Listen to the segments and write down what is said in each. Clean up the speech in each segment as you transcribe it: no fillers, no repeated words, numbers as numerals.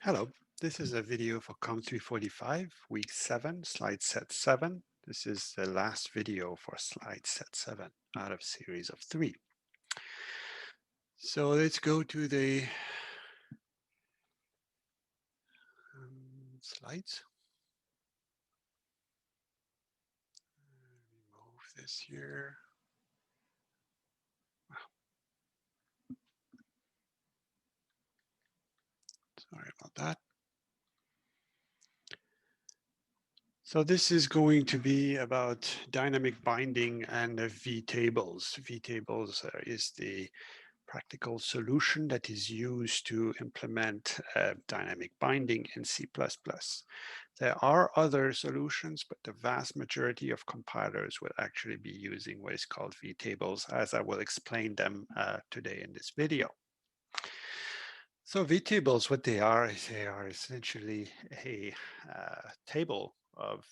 Hello, this is a video for COMP345, week 7, slide set 7. This is the last video for slide set 7 out of series of 3. So let's go to the slides. Remove this here. Sorry about that. So this is going to be about dynamic binding and Vtables. Vtables is the practical solution that is used to implement dynamic binding in C++. There are other solutions, but the vast majority of compilers will actually be using what is called Vtables, as I will explain them today in this video. So Vtables, what they are is they are essentially a table of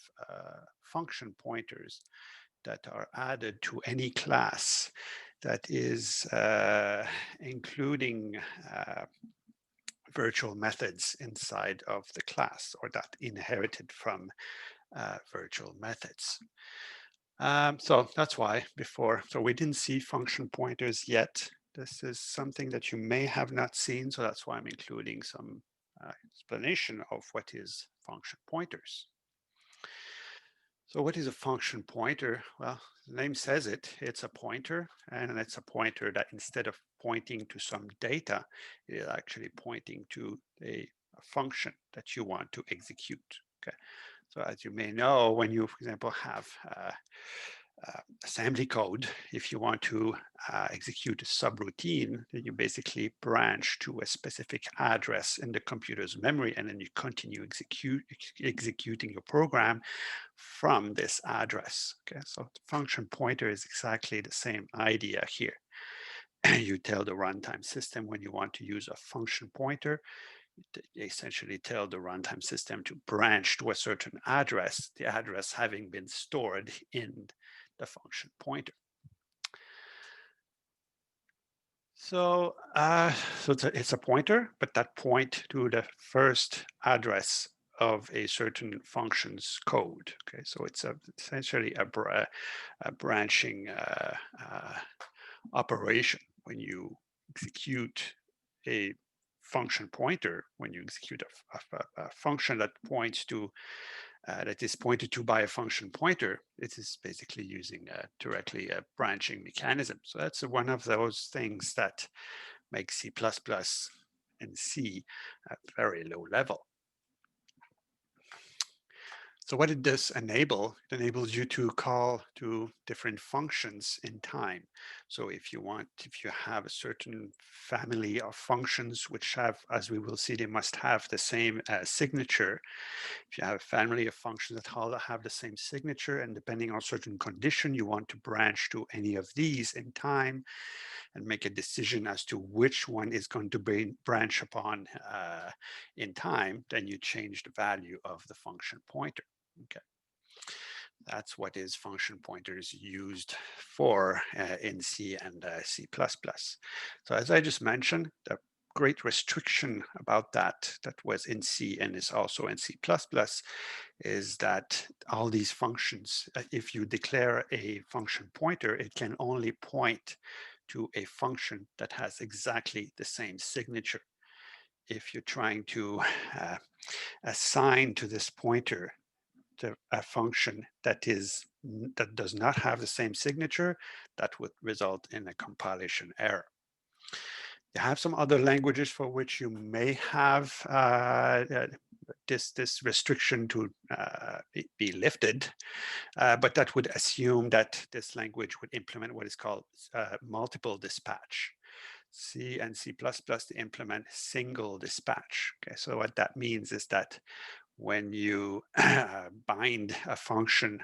function pointers that are added to any class that is including virtual methods inside of the class or that inherited from virtual methods. So that's why before, so we didn't see function pointers yet. This is something that you may have not seen, so that's why I'm including some explanation of what is function pointers. So what is a function pointer? Well, the name says it, it's a pointer, and it's a pointer that instead of pointing to some data, it is actually pointing to a function that you want to execute. Okay. So as you may know, when you, for example, have assembly code, if you want to execute a subroutine, then you basically branch to a specific address in the computer's memory, and then you continue executing your program from this address. Okay, so the function pointer is exactly the same idea here. You tell the runtime system when you want to use a function pointer, you essentially tell the runtime system to branch to a certain address, the address having been stored in the function pointer. So, it's a pointer, but that point to the first address of a certain function's code. Okay, so it's essentially a branching operation when you execute a function pointer, when you execute a function that points to that is pointed to by a function pointer, it is basically using directly a branching mechanism. So that's one of those things that makes C++ and C at very low level. So what it does enable, it enables you to call to different functions in time. So if you have a certain family of functions which have, as we will see, they must have the same signature. If you have a family of functions that all have the same signature, and depending on a certain condition, you want to branch to any of these in time and make a decision as to which one is going to be branch upon in time, then you change the value of the function pointer. Okay. That's what is function pointers used for in C and C++. So as I just mentioned, the great restriction about that was in C and is also in C++ is that all these functions, if you declare a function pointer, it can only point to a function that has exactly the same signature. If you're trying to assign to this pointer a function that does not have the same signature, that would result in a compilation error. You have some other languages for which you may have this restriction to be lifted, but that would assume that this language would implement what is called multiple dispatch. C and C++ they implement single dispatch. Okay, so what that means is that when you bind a function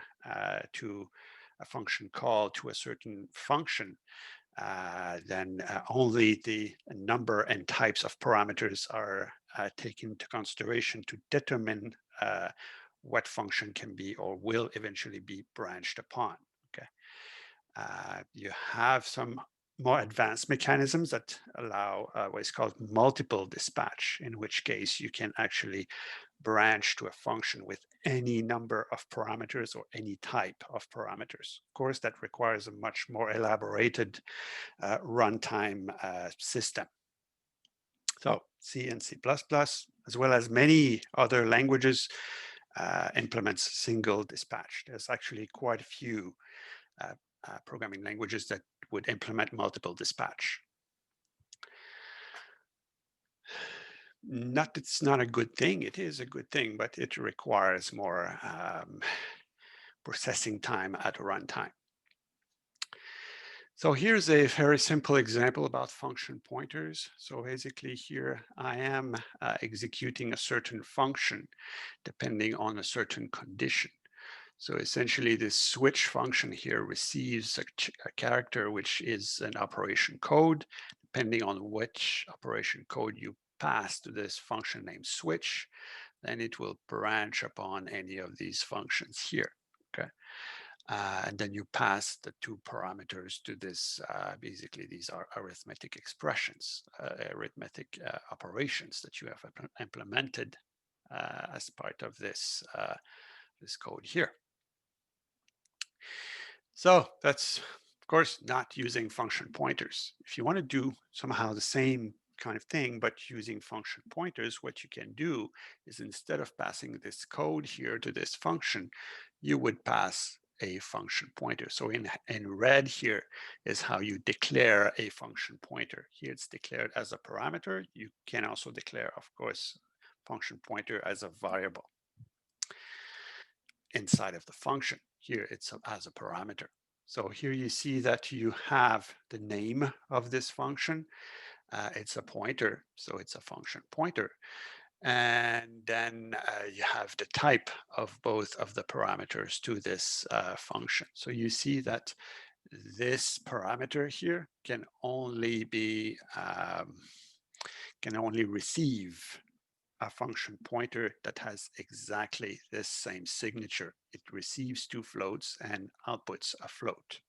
to a function call to a certain function, then only the number and types of parameters are taken into consideration to determine what function can be or will eventually be branched upon. Okay, you have some more advanced mechanisms that allow what is called multiple dispatch, in which case you can actually branch to a function with any number of parameters or any type of parameters. Of course, that requires a much more elaborated runtime system. So C and C++, as well as many other languages, implements single dispatch. There's actually quite a few programming languages that would implement multiple dispatch. It's not a good thing. It is a good thing, but it requires more processing time at runtime. So here's a very simple example about function pointers. So basically here I am executing a certain function depending on a certain condition. So essentially this switch function here receives a character which is an operation code. Depending on which operation code you pass to this function named switch, then it will branch upon any of these functions here. Okay. And then you pass the two parameters to this, basically these are arithmetic expressions, arithmetic operations that you have implemented as part of this, this code here. So that's, of course, not using function pointers. If you want to do somehow the same kind of thing, but using function pointers, what you can do is instead of passing this code here to this function, you would pass a function pointer. So in red here is how you declare a function pointer. Here it's declared as a parameter. You can also declare, of course, function pointer as a variable inside of the function. Here it's as a parameter. So here you see that you have the name of this function. It's a pointer, so it's a function pointer. And then you have the type of both of the parameters to this function. So you see that this parameter here can only be, can only receive a function pointer that has exactly this same signature. It receives two floats and outputs a float.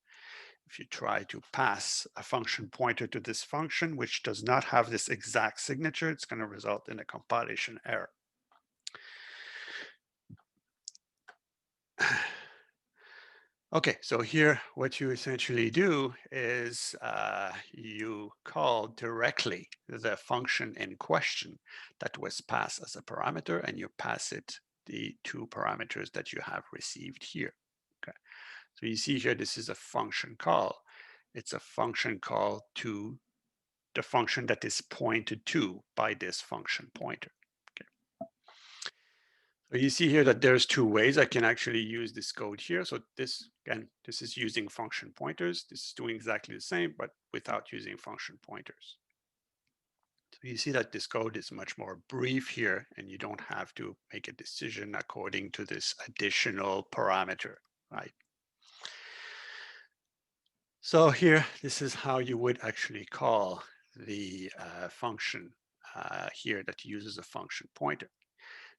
If you try to pass a function pointer to this function, which does not have this exact signature, it's going to result in a compilation error. Okay, so here what you essentially do is you call directly the function in question that was passed as a parameter, and you pass it the two parameters that you have received here. Okay, so you see here this is a function call. It's a function call to the function that is pointed to by this function pointer. So you see here that there's two ways I can actually use this code here. So this, again, this is using function pointers. This is doing exactly the same, but without using function pointers. So you see that this code is much more brief here, and you don't have to make a decision according to this additional parameter, right? So here, this is how you would actually call the function here that uses a function pointer.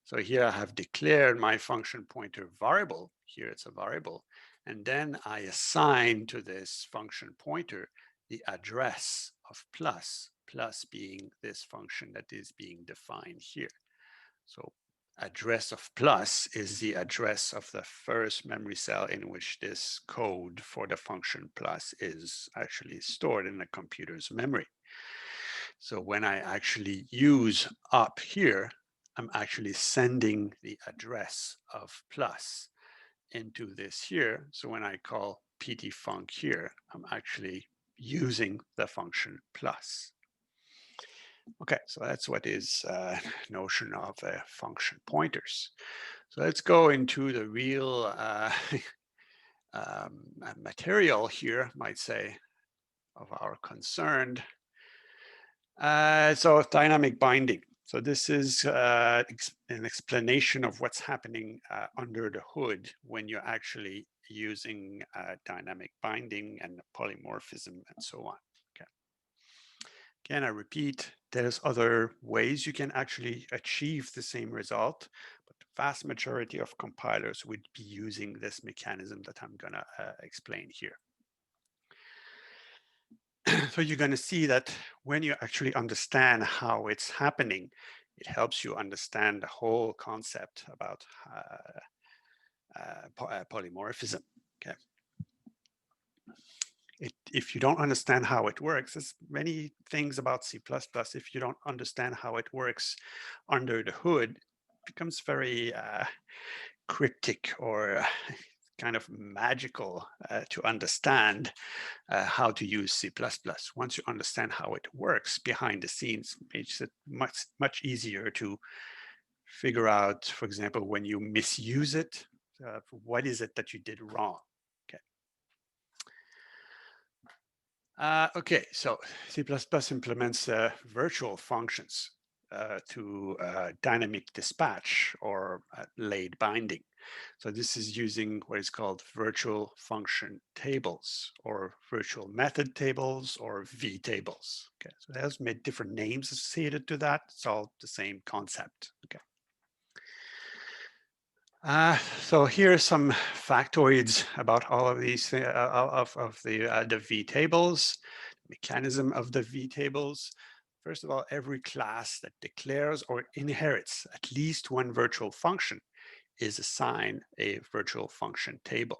So here I have declared my function pointer variable. Here it's a variable. And then I assign to this function pointer the address of plus, plus being this function that is being defined here. So address of plus is the address of the first memory cell in which this code for the function plus is actually stored in the computer's memory. So when I actually use up here, I'm actually sending the address of plus into this here. So when I call ptfunc here, I'm actually using the function plus. Okay, so that's what is notion of function pointers. So let's go into the real material here, might say, of our concern. So dynamic binding. So this is an explanation of what's happening under the hood when you're actually using dynamic binding and polymorphism and so on. Okay. Again, I repeat, there's other ways you can actually achieve the same result, but the vast majority of compilers would be using this mechanism that I'm going to explain here. So you're going to see that when you actually understand how it's happening, it helps you understand the whole concept about polymorphism. Okay. If you don't understand how it works, there's many things about C++. If you don't understand how it works under the hood, it becomes very cryptic or kind of magical to understand how to use C++. Once you understand how it works behind the scenes, it makes it much easier to figure out, for example, when you misuse it, what is it that you did wrong? Okay. Okay, so C++ implements virtual functions to dynamic dispatch or laid binding. So this is using what is called virtual function tables or virtual method tables or Vtables. Okay, so it has made different names associated to that. It's all the same concept. Okay. So here are some factoids about all of these of the Vtables, mechanism of the Vtables. First of all, every class that declares or inherits at least one virtual function is assigned a virtual function table.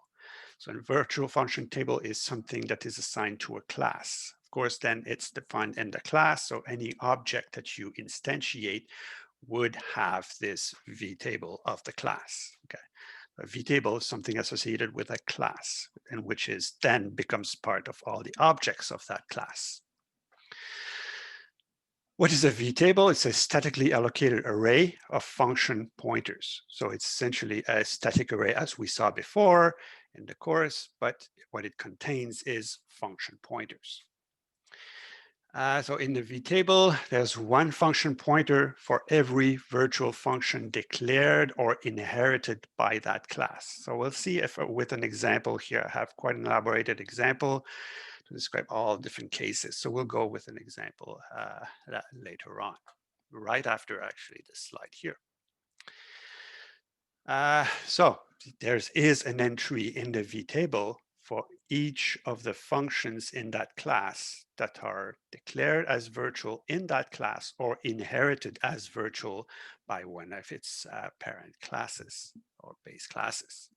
So a virtual function table is something that is assigned to a class. Of course, then it's defined in the class, so any object that you instantiate would have this vtable of the class. Okay, a vtable is something associated with a class, and which is then becomes part of all the objects of that class. What is a vtable? It's a statically allocated array of function pointers. So it's essentially a static array as we saw before in the course, but what it contains is function pointers. So in the vtable, there's one function pointer for every virtual function declared or inherited by that class. So we'll see if with an example here, I have quite an elaborated example to describe all different cases. So we'll go with an example later on, right after actually this slide here. So there is an entry in the vtable for each of the functions in that class that are declared as virtual in that class or inherited as virtual by one of its parent classes or base classes.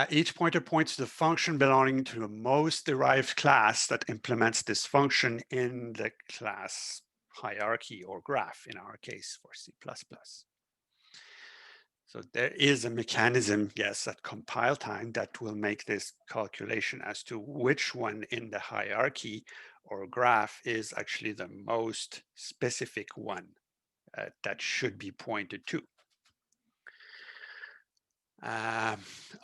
Each pointer points to the function belonging to the most derived class that implements this function in the class hierarchy or graph, in our case for C++. So there is a mechanism, yes, at compile time that will make this calculation as to which one in the hierarchy or graph is actually the most specific one that should be pointed to.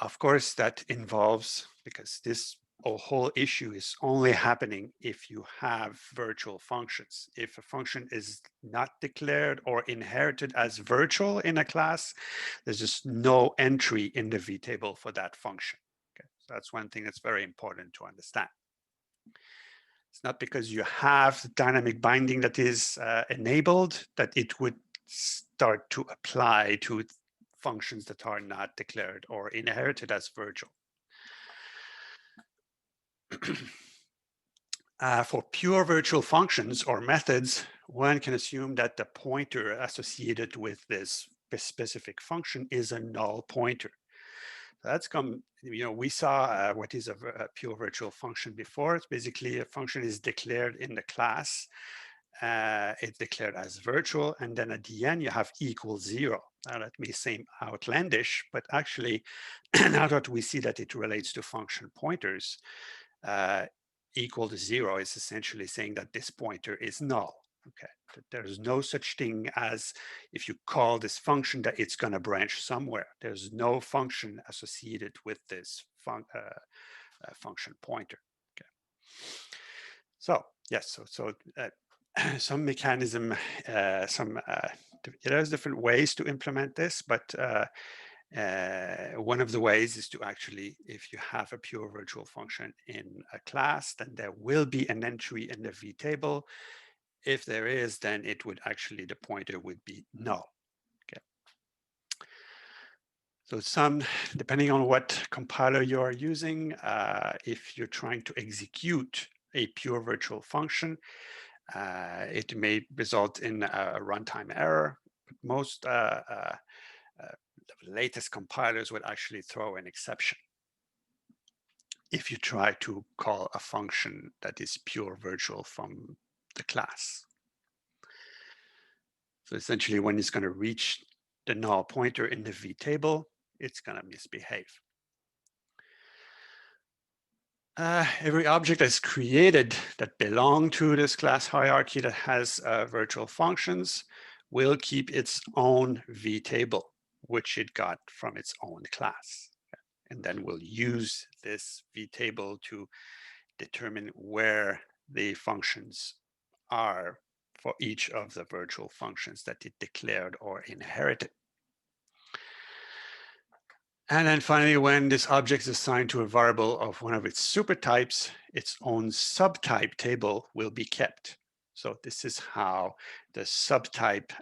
Of course, that involves, because this whole issue is only happening if you have virtual functions. If a function is not declared or inherited as virtual in a class, there's just no entry in the vtable for that function. Okay, so that's one thing that's very important to understand. It's not because you have the dynamic binding that is enabled that it would start to apply to functions that are not declared or inherited as virtual. For pure virtual functions or methods, one can assume that the pointer associated with this specific function is a null pointer. That's we saw what is a pure virtual function before. It's basically a function is declared in the class. It's declared as virtual, and then at the end you have equals 0. Now that may seem outlandish, but actually now that we see that it relates to function pointers, equal to 0 is essentially saying that this pointer is null. Okay, there's no such thing as if you call this function that it's going to branch somewhere. There's no function associated with this function pointer. Okay, so yes, some mechanism, there's different ways to implement this, but one of the ways is to actually, if you have a pure virtual function in a class, then there will be an entry in the vtable. If there is, then it would actually, the pointer would be null. Okay. So depending on what compiler you are using, if you're trying to execute a pure virtual function, it may result in a runtime error. But most the latest compilers would actually throw an exception if you try to call a function that is pure virtual from the class. So essentially, when it's going to reach the null pointer in the vtable, it's going to misbehave. Every object that's created that belong to this class hierarchy that has virtual functions will keep its own vtable, which it got from its own class. And then we'll use this vtable to determine where the functions are for each of the virtual functions that it declared or inherited. And then finally, when this object is assigned to a variable of one of its supertypes, its own subtype table will be kept. So this is how the subtype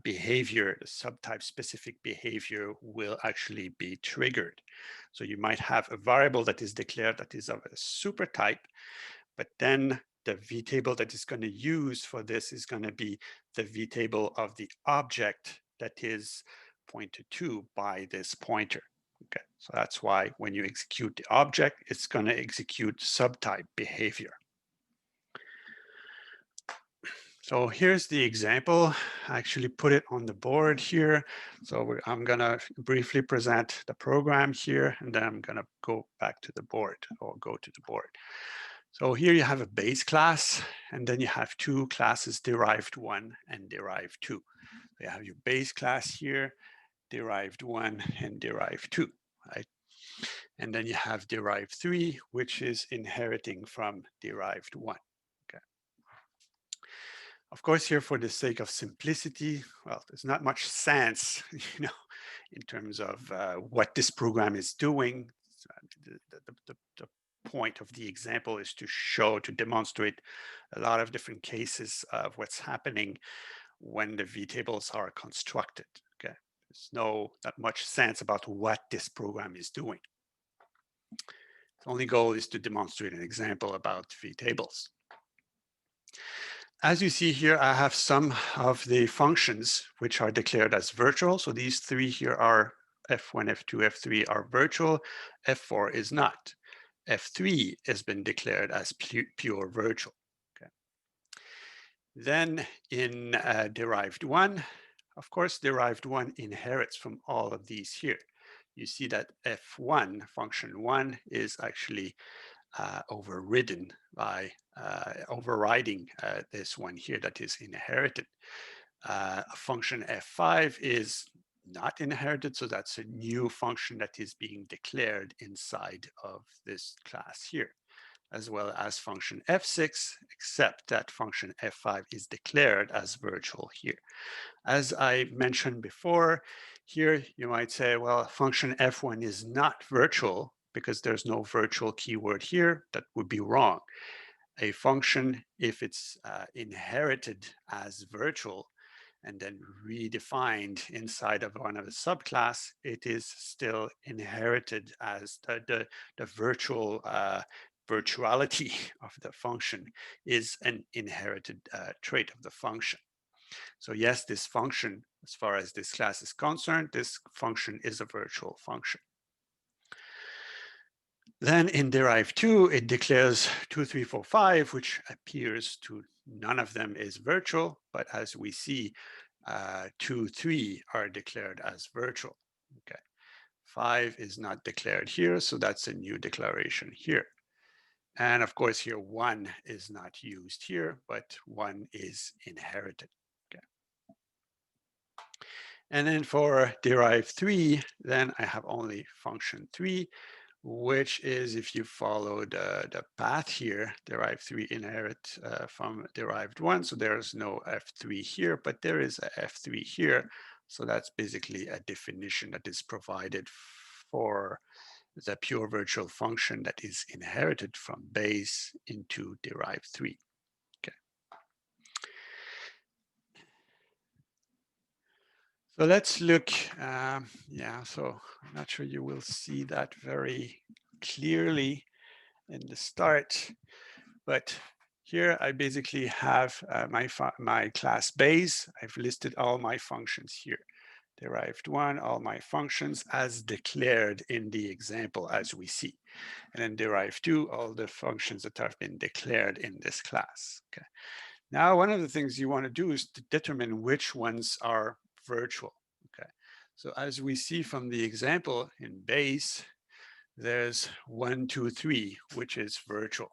behavior, the subtype specific behavior will actually be triggered. So you might have a variable that is declared that is of a supertype, but then the vtable that is going to use for this is going to be the vtable of the object that is pointed to by this pointer. Okay, so that's why when you execute the object, it's going to execute subtype behavior. So here's the example. I actually put it on the board here. So I'm going to briefly present the program here, and then I'm going to go back to the board or go to the board. So here you have a base class, and then you have two classes, derived one and derived two. You have your base class here, derived one and derived two, right? And then you have derived three, which is inheriting from derived one. Okay. Of course, here for the sake of simplicity, well, there's not much sense, in terms of what this program is doing. The point of the example is to show, to demonstrate a lot of different cases of what's happening when the vtables are constructed. Okay, there's not much sense about what this program is doing. The only goal is to demonstrate an example about vtables. As you see here, I have some of the functions which are declared as virtual. So these three here are F1, F2, F3 are virtual. F4 is not. F3 has been declared as pure virtual. Okay. Then in derived one, of course, derived one inherits from all of these here. You see that F1, function one, is actually overridden by overriding this one here that is inherited. Function F5 is not inherited, so that's a new function that is being declared inside of this class here, as well as function F6, except that function F5 is declared as virtual here. As I mentioned before, here you might say, well, function F1 is not virtual because there's no virtual keyword here. That would be wrong. A function, if it's inherited as virtual and then redefined inside of one of the subclass, it is still inherited as the virtual virtuality of the function is an inherited trait of the function. So yes, this function, as far as this class is concerned, this function is a virtual function. Then in derived two, it declares 2, 3, 4, 5, which appears to none of them is virtual, but as we see, 2, 3 are declared as virtual. Okay, 5 is not declared here, so that's a new declaration here. And of course, here 1 is not used here, but 1 is inherited. Okay. And then for derived 3, then I have only function 3, which is, if you follow the path here, derived 3 inherit from derived 1. So there's no F3 here, but there is a F3 here. So that's basically a definition that is provided for the pure virtual function that is inherited from base into derived 3. Okay. So let's look, yeah, so I'm not sure you will see that very clearly in the start, but here I basically have my class base. I've listed all my functions here. Derived one, all my functions as declared in the example as we see. And then derived two, all the functions that have been declared in this class. Okay. Now, one of the things you want to do is to determine which ones are virtual. Okay. So as we see from the example in base, there's 1, 2, 3, which is virtual.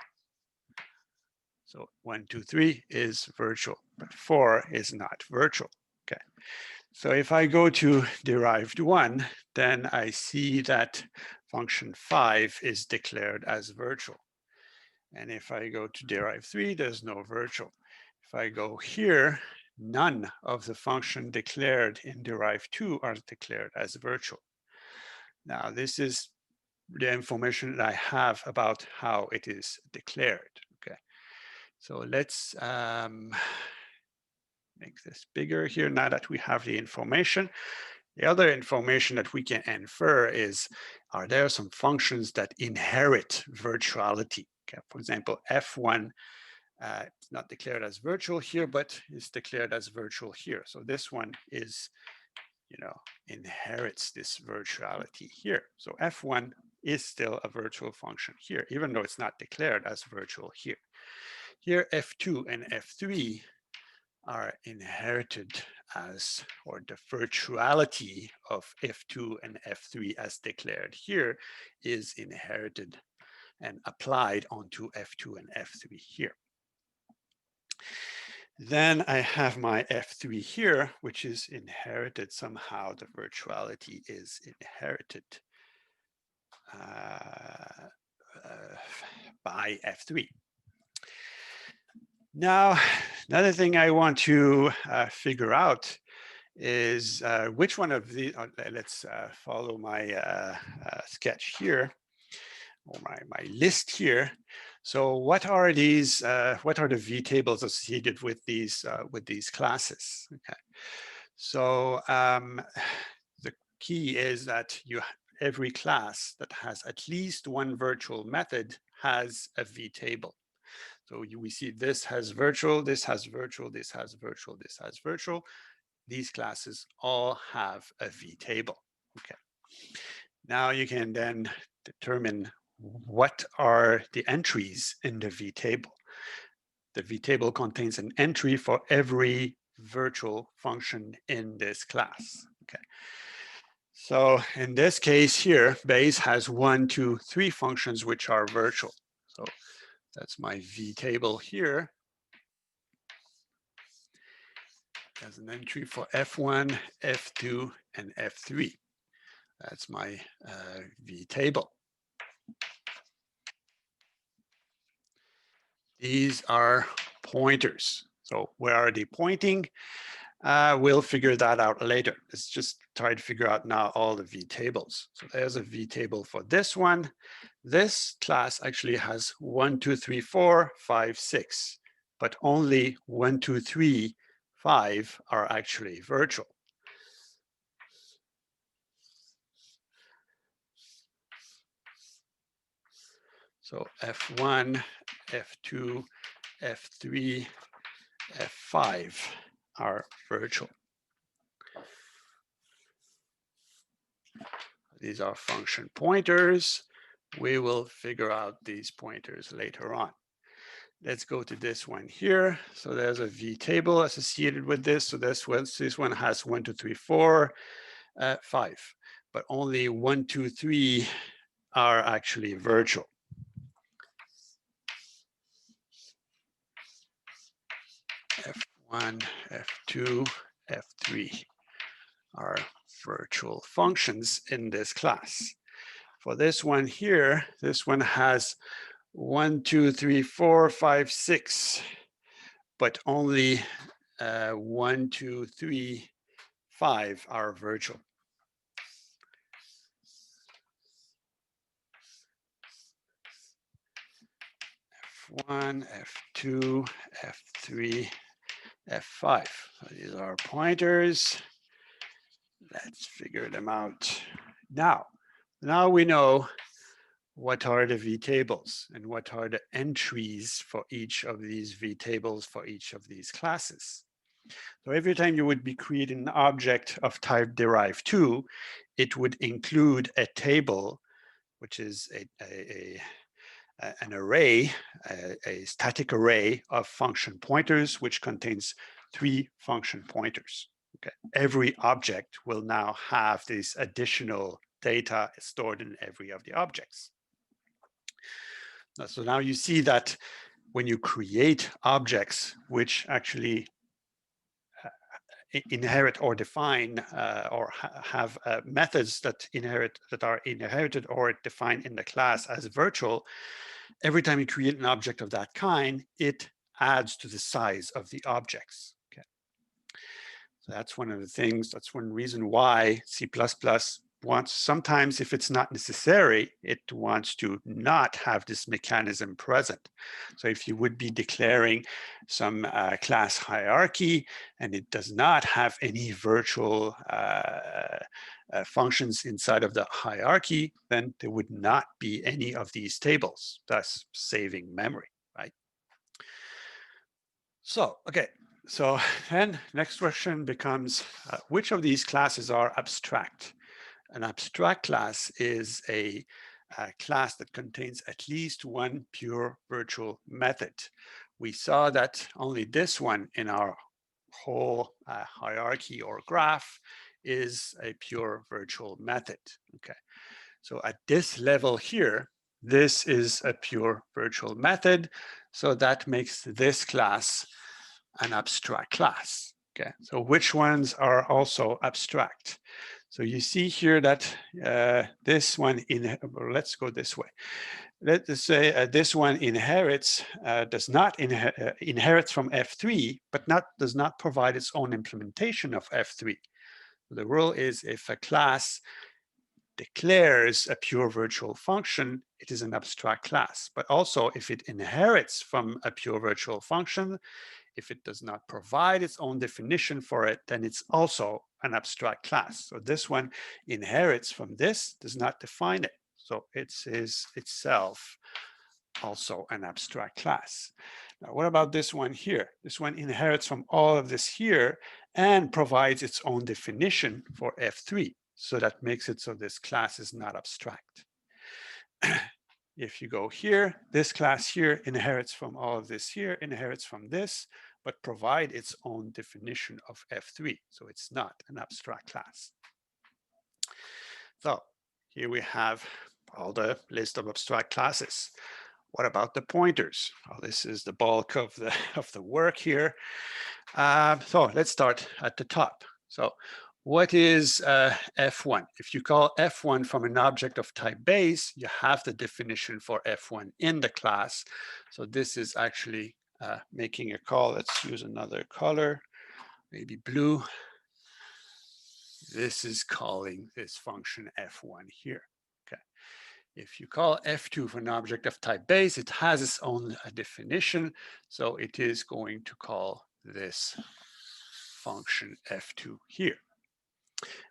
So 1, 2, 3 is virtual, but 4 is not virtual. Okay. So if I go to derived one, then I see that function 5 is declared as virtual. And if I go to derived 3, there's no virtual. If I go here, none of the function declared in derived 2 are declared as virtual. Now, this is the information that I have about how it is declared. Okay, so let's make this bigger here now that we have the information. The other information that we can infer is, are there some functions that inherit virtuality? Okay, for example, F1 it's not declared as virtual here, but it's declared as virtual here. So this one is, inherits this virtuality here. So F1 is still a virtual function here, even though it's not declared as virtual here. Here, F2 and F3 are inherited as, or the virtuality of F2 and F3 as declared here is inherited and applied onto F2 and F3 here. Then I have my F3 here, which is inherited somehow. The virtuality is inherited by F3. Now, another thing I want to figure out is which one of the, let's follow my sketch here, or my list here. So what are these, what are the vtables associated with these classes? Okay. So the key is that every class that has at least one virtual method has a vtable. So we see this has virtual, this has virtual, this has virtual, this has virtual. These classes all have a vtable. Okay. Now you can then determine what are the entries in the vtable. The vtable contains an entry for every virtual function in this class. Okay. So in this case here, base has 1, 2, 3 functions which are virtual. So that's my vtable here. There's an entry for F1, F2, and F3. That's my vtable. These are pointers. So where are they pointing? We'll figure that out later. Let's just try to figure out now all the vtables. So there's a vtable for this one. This class actually has 1, 2, 3, 4, 5, 6, but only 1, 2, 3, 5 are actually virtual. So F1, F2, F3, F5 are virtual. These are function pointers. We will figure out these pointers later on. Let's go to this one here. So there's a vtable associated with this. So this one has 1, 2, 3, 4, 5, but only 1, 2, 3 are actually virtual. F1, F2, F3 are virtual functions in this class. For this one here, this one has 1, 2, 3, 4, 5, 6, but only 1, 2, 3, 5 are virtual. F1, F2, F3, F5. So these are pointers. Let's figure them out. Now we know what are the vtables and what are the entries for each of these vtables for each of these classes. So every time you would be creating an object of type derived 2, it would include a table, which is an array, a static array of function pointers, which contains 3 function pointers. Okay. Every object will now have this additional data stored in every of the objects. So now you see that when you create objects which actually inherit or define or have methods that are inherited or defined in the class as virtual, every time you create an object of that kind, it adds to the size of the objects. Okay. So that's one of the things, that's one reason why C++ wants, sometimes if it's not necessary, it wants to not have this mechanism present. So if you would be declaring some class hierarchy and it does not have any virtual functions inside of the hierarchy, then there would not be any of these tables, thus saving memory, right? So, okay, so then next question becomes, which of these classes are abstract? An abstract class is a class that contains at least one pure virtual method. We saw that only this one in our whole hierarchy or graph is a pure virtual method. Okay, so at this level here, this is a pure virtual method. So that makes this class an abstract class. Okay, so which ones are also abstract? So you see here that this one, let's go this way. Let's say this one inherits, does not inherits from F3, but does not provide its own implementation of F3. The rule is if a class declares a pure virtual function, it is an abstract class. But also if it inherits from a pure virtual function, if it does not provide its own definition for it, then it's also an abstract class. So this one inherits from this, does not define it. So it is itself also an abstract class. Now, what about this one here? This one inherits from all of this here and provides its own definition for F3. So that makes it so this class is not abstract. If you go here, this class here inherits from all of this here, inherits from this, but provide its own definition of F3. So it's not an abstract class. So here we have all the list of abstract classes. What about the pointers? Well, this is the bulk of the work here. So let's start at the top. So what is F1? If you call F1 from an object of type base, you have the definition for F1 in the class. So this is actually making a call. Let's use another color, maybe blue. This is calling this function F1 here. Okay. If you call F2 for an object of type base, it has its own definition. So it is going to call this function F2 here.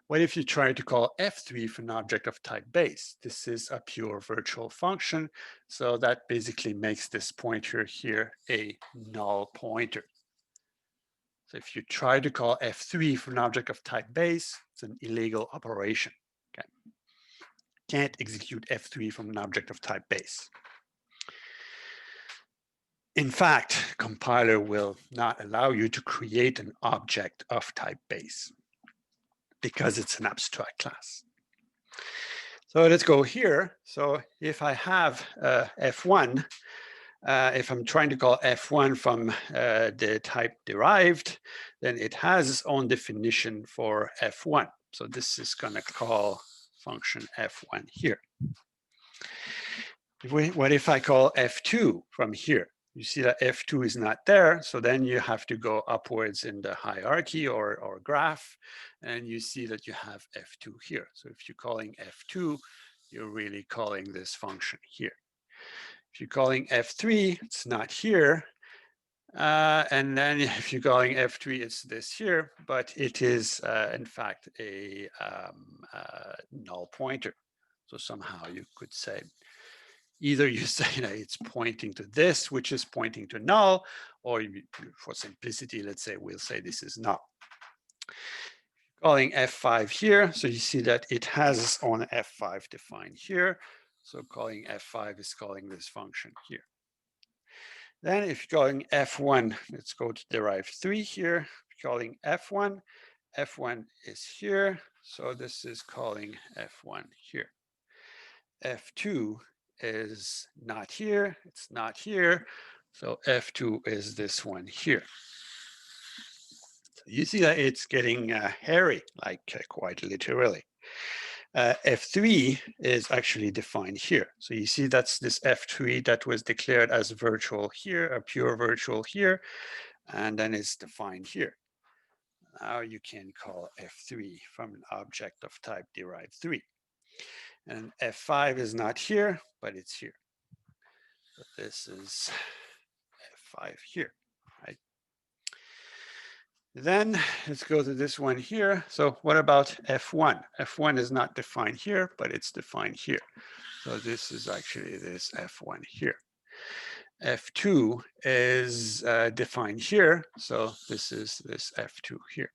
What if you try to call F3 for an object of type base? This is a pure virtual function. So that basically makes this pointer here a null pointer. So if you try to call F3 for an object of type base, it's an illegal operation. Okay. Can't execute F3 from an object of type base. In fact, compiler will not allow you to create an object of type base because it's an abstract class. So let's go here. So if I have F1, if I'm trying to call F1 from the type derived, then it has its own definition for F1. So this is going to call function F1 here. What if I call F2 from here? You see that F2 is not there, so then you have to go upwards in the hierarchy or graph, and you see that you have F2 here. So if you're calling F2, you're really calling this function here. If you're calling F3, it's not here, And then if you're calling F3, it's this here, but it is in fact a null pointer. So somehow you could say, either you say it's pointing to this, which is pointing to null, or for simplicity, let's say we'll say this is null. Calling F5 here, so you see that it has on F5 defined here. So calling F5 is calling this function here. Then if you're calling F1, let's go to derive 3 here. Calling F1, F1 is here. So this is calling F1 here. F2 is not here. It's not here. So F2 is this one here. So you see that it's getting hairy, like quite literally. F3 is actually defined here. So you see that's this F3 that was declared as virtual here, a pure virtual here, and then it's defined here. Now you can call F3 from an object of type derived 3. And F5 is not here, but it's here. So this is F5 here, right? Then let's go to this one here. So what about F1? F1 is not defined here, but it's defined here. So this is actually this F1 here. F2 is defined here. So this is this F2 here.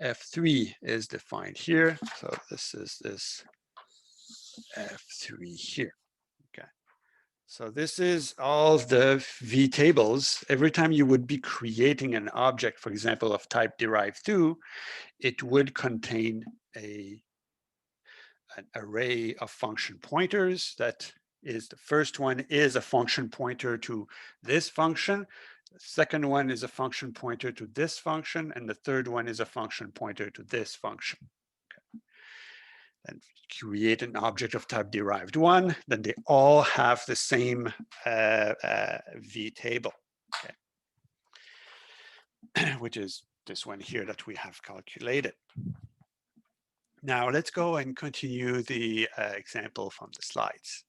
F3 is defined here. So this is this F3 here. Okay. So this is all the Vtables. Every time you would be creating an object, for example, of type derived 2, it would contain an array of function pointers. That is, the first one is a function pointer to this function. The second one is a function pointer to this function. And the third one is a function pointer to this function. Okay. And create an object of type derived 1, then they all have the same Vtable, okay. Which is this one here that we have calculated. Now let's go and continue the example from the slides.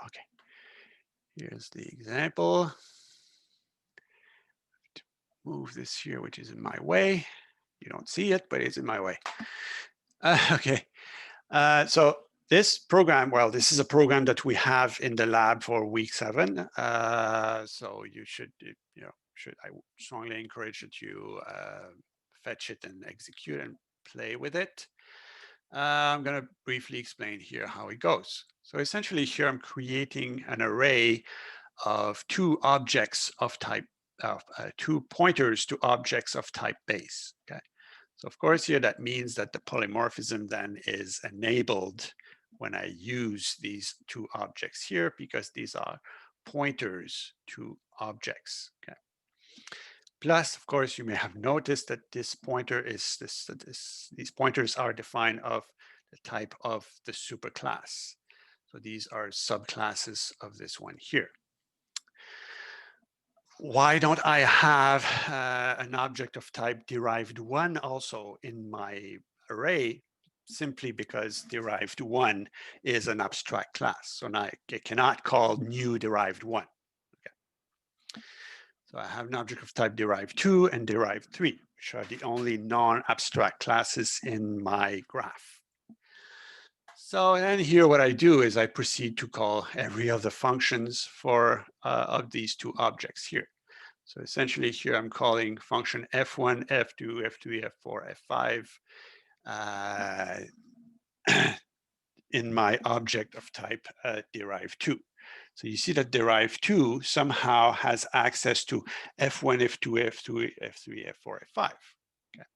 Okay, here's the example. Move this here, which is in my way. You don't see it, but it's in my way. Okay, so this program, well, this is a program that we have in the lab for week 7. So you should, I strongly encourage that you fetch it and execute and play with it. I'm going to briefly explain here how it goes. So essentially here I'm creating an array of 2 objects of type, 2 pointers to objects of type base. Okay. So of course here that means that the polymorphism then is enabled when I use these 2 objects here, because these are pointers to objects. Okay. Plus, of course, you may have noticed that this pointer is these pointers are defined of the type of the superclass. So these are subclasses of this one here. Why don't I have an object of type derived 1 also in my array? Simply because derived 1 is an abstract class. So now I cannot call new derived 1. Okay. So I have an object of type derived 2 and derived 3, which are the only non-abstract classes in my graph. So then here what I do is I proceed to call every of the functions for of these 2 objects here. So essentially here I'm calling function f1, f2, f3, f4, f5 in my object of type derived 2. So you see that derived 2 somehow has access to f1, f2, f2, f3, f4, f5. Okay.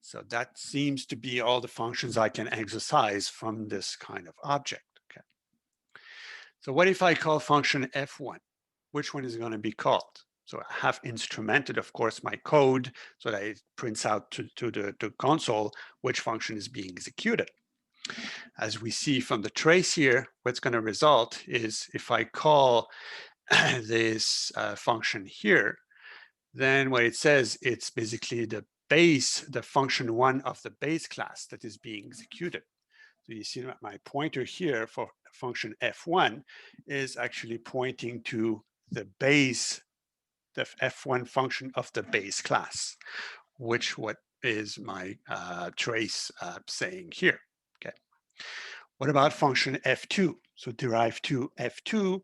So that seems to be all the functions I can exercise from this kind of object. Okay. So what if I call function f1? Which one is going to be called? So I have instrumented, of course, my code so that it prints out to the console which function is being executed. As we see from the trace here, what's going to result is if I call this function here, then what it says, it's basically the base, the function 1 of the base class that is being executed. So you see that my pointer here for function f1 is actually pointing to the base, the f1 function of the base class, which what is my trace saying here. Okay. What about function f2? So derive2 f2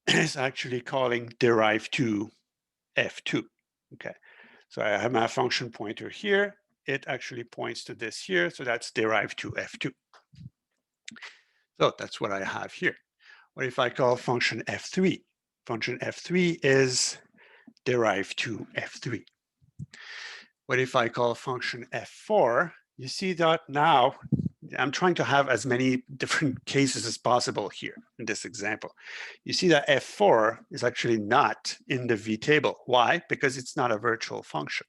is actually calling derive2 f2. Okay. So I have my function pointer here. It actually points to this here. So that's derive2 f2. So that's what I have here. What if I call function f3? Function f3 is derive2 f3. What if I call function f4? You see that now I'm trying to have as many different cases as possible here in this example. You see that f4 is actually not in the vtable. Why? Because it's not a virtual function.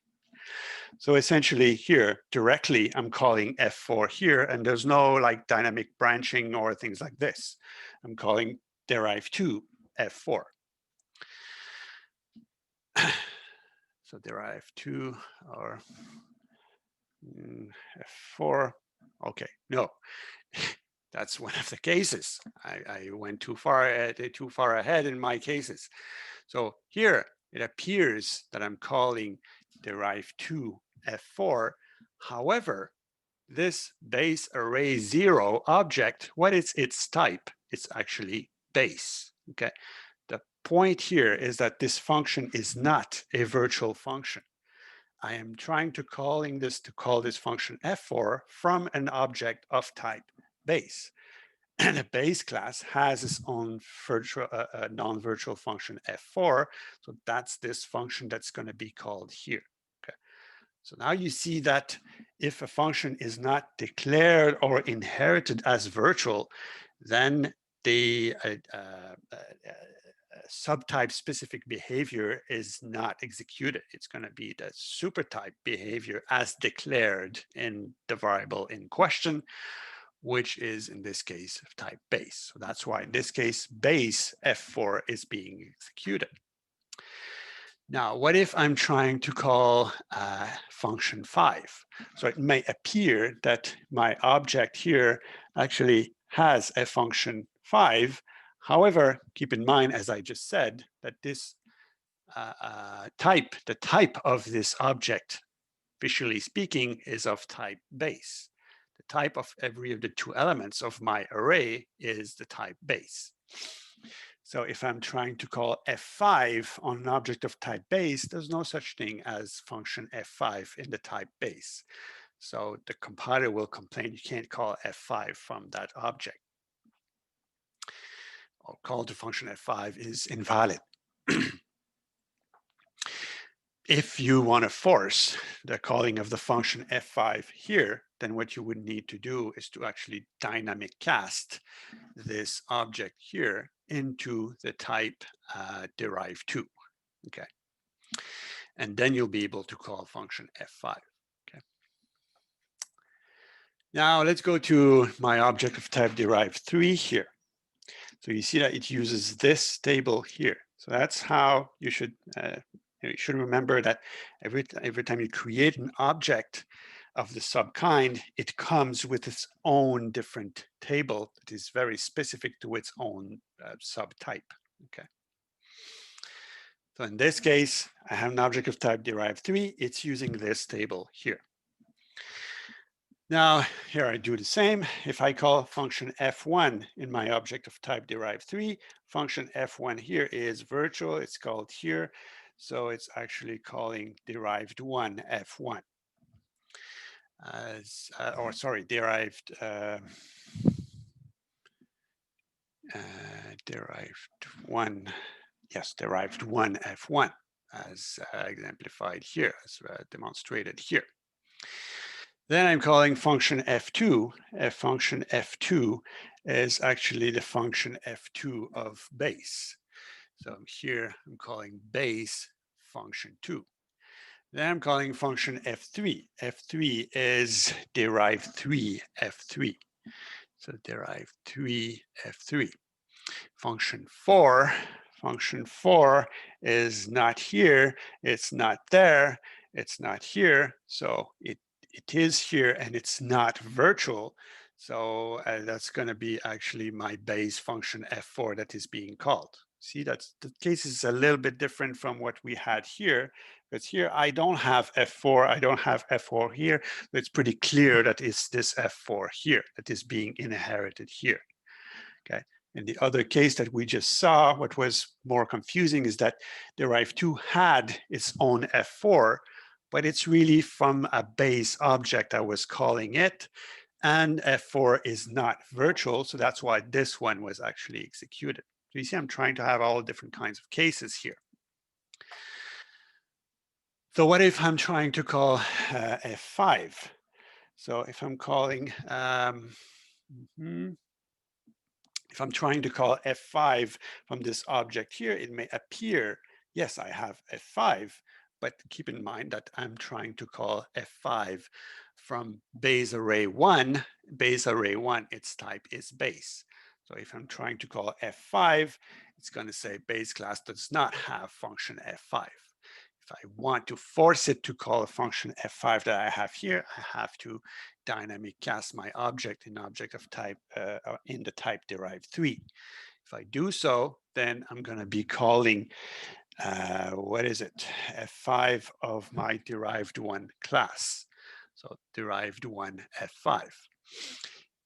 So essentially here, directly, I'm calling f4 here, and there's no like dynamic branching or things like this. I'm calling derive2 f4. So derive2 or f4. Okay, no, that's one of the cases. I went too far ahead in my cases. So here it appears that I'm calling derive2 f4. However, this base array 0 object, what is its type? It's actually base. Okay. The point here is that this function is not a virtual function. I am trying to call this function f4 from an object of type base. And the base class has its own virtual, non-virtual function f4. So that's this function that's going to be called here. Okay. So now you see that if a function is not declared or inherited as virtual, then the subtype specific behavior is not executed. It's going to be the supertype behavior as declared in the variable in question, which is in this case of type base. So that's why in this case base f4 is being executed. Now, what if I'm trying to call function 5? So it may appear that my object here actually has a function 5. However, keep in mind, as I just said, that this the type of this object, visually speaking, is of type base. The type of every of the two elements of my array is the type base. So if I'm trying to call f5 on an object of type base, there's no such thing as function f5 in the type base. So the compiler will complain you can't call f5 from that object. Or call to function f5 is invalid. If you want to force the calling of the function f5 here, then what you would need to do is to actually dynamic cast this object here into the type derive2. Okay. And then you'll be able to call function f5. Okay. Now let's go to my object of type derive3 here. So you see that it uses this table here. So that's how you should remember that every time you create an object of the sub-kind, it comes with its own different table that is very specific to its own subtype. Okay. So in this case, I have an object of type derive3. It's using this table here. Now, here I do the same. If I call function f1 in my object of type derive3, function f1 here is virtual. It's called here. So it's actually calling derived1 f1. Derived one, yes, derived one f1 as exemplified here, as demonstrated here. Then I'm calling function f2. Function f2 is actually the function f2 of base. So here I'm calling base function 2. Then I'm calling function f3. f3 is derive3 f3. So derive3 f3. Function 4 is not here, it's not there, it's not here. So it is here and it's not virtual. So that's going to be actually my base function f4 that is being called. See, that's the case is a little bit different from what we had here, because here I don't have f4, I don't have f4 here. So it's pretty clear that it's this f4 here that is being inherited here. Okay. In the other case that we just saw, what was more confusing is that derive2 had its own f4, but it's really from a base object I was calling it. And f4 is not virtual, so that's why this one was actually executed. So you see, I'm trying to have all different kinds of cases here. So what if I'm trying to call f5? So if I'm calling, if I'm trying to call f5 from this object here, it may appear, yes, I have f5, but keep in mind that I'm trying to call f5 from base array 1. Base array 1, its type is base. So if I'm trying to call f5, it's going to say base class does not have function f5. If I want to force it to call a function f5 that I have here, I have to dynamic cast my object in object of type in the type derive3. If I do so, then I'm going to be calling what is it, f5 of my derived1 class. So derived1 f5.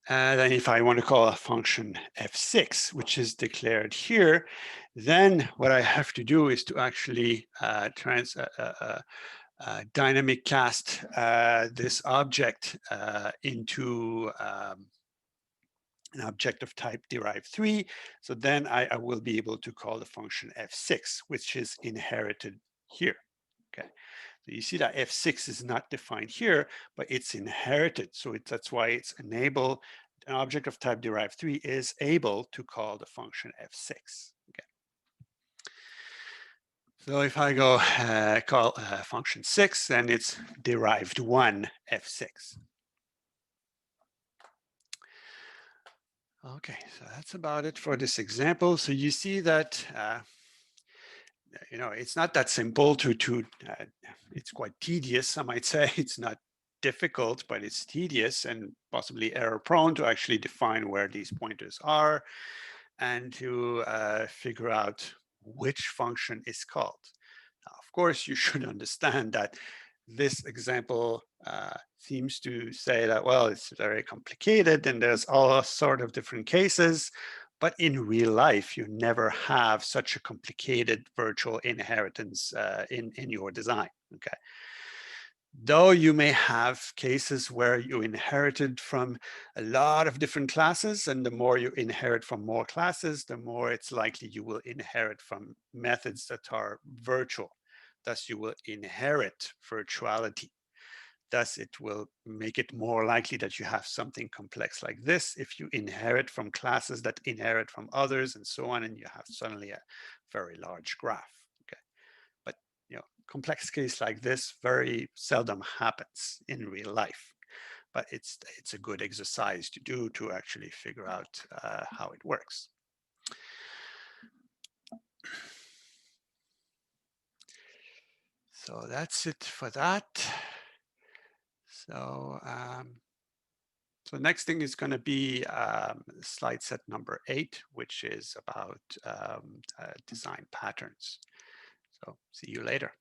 Then if I want to call a function f6, which is declared here, then what I have to do is to actually dynamic cast this object into an object of type derive3. So then I will be able to call the function f6, which is inherited here. Okay. So you see that f6 is not defined here, but it's inherited. So that's why it's enable. An object of type derive3 is able to call the function f6. Okay. So if I go call function 6, then it's derived1 f6. Okay, so that's about it for this example. So you see that it's not that simple it's quite tedious, I might say. It's not difficult, but it's tedious and possibly error prone to actually define where these pointers are and to figure out which function is called. Now, of course, you should understand that this example seems to say that, well, it's very complicated and there's all sort of different cases. But in real life, you never have such a complicated virtual inheritance in your design. Okay. Though you may have cases where you inherited from a lot of different classes, and the more you inherit from more classes, the more it's likely you will inherit from methods that are virtual. Thus, you will inherit virtuality. Thus, it will make it more likely that you have something complex like this if you inherit from classes that inherit from others and so on, and you have suddenly a very large graph. Okay, but complex case like this very seldom happens in real life. But it's a good exercise to do to actually figure out how it works. So that's it for that. So so next thing is going to be slide set number 8, which is about design patterns. So see you later.